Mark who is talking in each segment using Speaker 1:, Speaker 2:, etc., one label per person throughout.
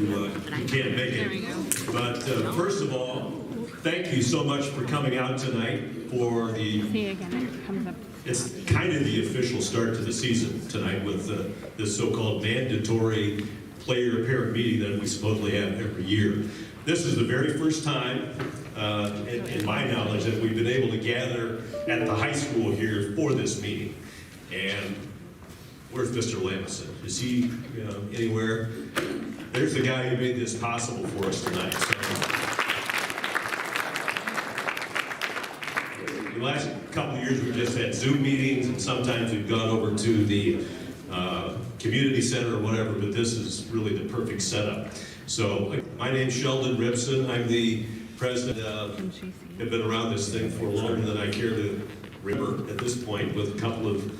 Speaker 1: who can't make it. But first of all, thank you so much for coming out tonight for the, it's kind of the official start to the season tonight with this so-called mandatory player-parent meeting that we supposedly have every year. This is the very first time, in my knowledge, that we've been able to gather at the high school here for this meeting. And where's Mr. Lamison? Is he anywhere? There's the guy who made this possible for us tonight. So, the last couple of years we've just had Zoom meetings, and sometimes we've gone over to the community center or whatever, but this is really the perfect setup. So my name's Sheldon Ripson. I'm the president. I've been around this thing for longer than I care to remember at this point, with a couple of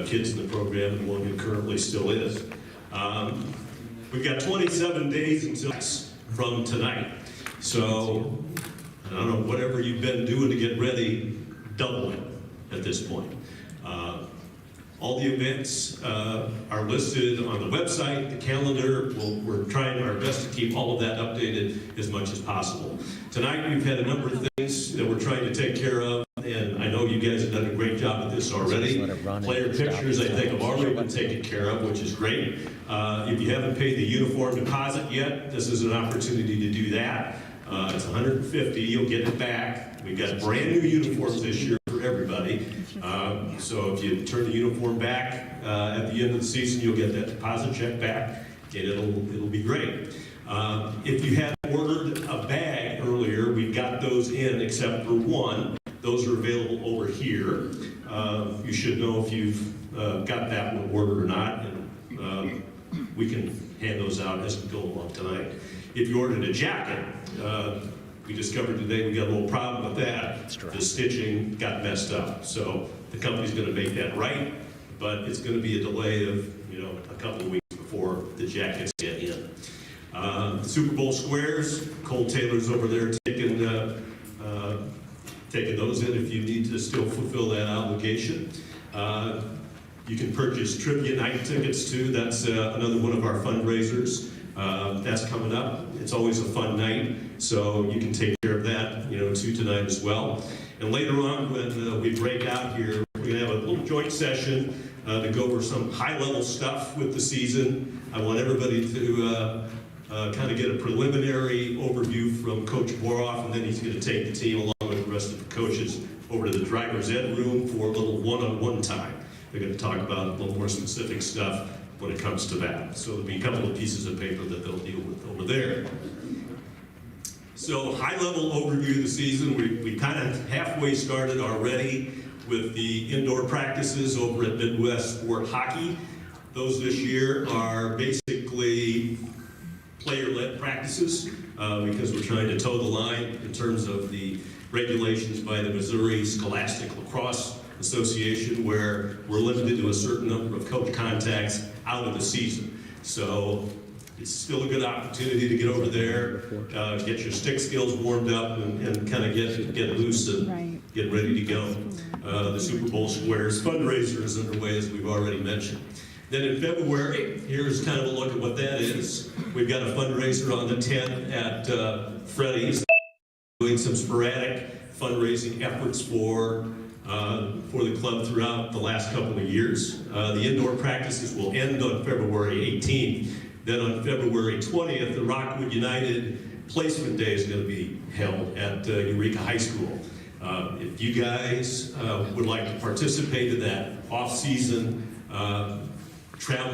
Speaker 1: kids in the program and one who currently still is. We've got 27 days until from tonight. So I don't know, whatever you've been doing to get ready, double it at this point. All the events are listed on the website, the calendar. We're trying our best to keep all of that updated as much as possible. Tonight we've had a number of things that we're trying to take care of, and I know you guys have done a great job at this already. Player pictures, I think, have already been taken care of, which is great. If you haven't paid the uniform deposit yet, this is an opportunity to do that. It's $150, you'll get it back. We've got brand new uniforms this year for everybody. So if you turn the uniform back at the end of the season, you'll get that deposit check back, and it'll be great. If you had ordered a bag earlier, we've got those in except for one. Those are available over here. You should know if you've got that one ordered or not, and we can hand those out as we go along tonight. If you ordered a jacket, we discovered today we got a little problem with that. The stitching got messed up. So the company's going to make that right, but it's going to be a delay of a couple of weeks before the jackets get in. The Super Bowl squares, Cole Taylor's over there taking those in if you need to still fulfill that obligation. You can purchase trivia night tickets too. That's another one of our fundraisers. That's coming up. It's always a fun night, so you can take care of that, too, tonight as well. And later on, when we break out here, we're going to have a little joint session to go over some high-level stuff with the season. I want everybody to kind of get a preliminary overview from Coach Boroff, and then he's going to take the team along with the rest of the coaches over to the driver's ed room for a little one-on-one time. They're going to talk about a little more specific stuff when it comes to that. So there'll be a couple of pieces of paper that they'll deal with over there. So high-level overview of the season. We kind of halfway started already with the indoor practices over at Midwest Sport Hockey. Those this year are basically player-led practices because we're trying to toe the line in terms of the regulations by the Missouri Scholastic Lacrosse Association, where we're limited to a certain number of coach contacts out of the season. So it's still a good opportunity to get over there, get your stick skills warmed up, and kind of get loose and get ready to go. The Super Bowl Squares fundraiser is underway, as we've already mentioned. Then in February, here's kind of a look at what that is. We've got a fundraiser on the 10th at Freddy's, doing some sporadic fundraising efforts for the club throughout the last couple of years. The indoor practices will end on February 18th. Then on February 20th, the Rockwood United Placement Day is going to be held at Eureka High School. If you guys would like to participate in that off-season travel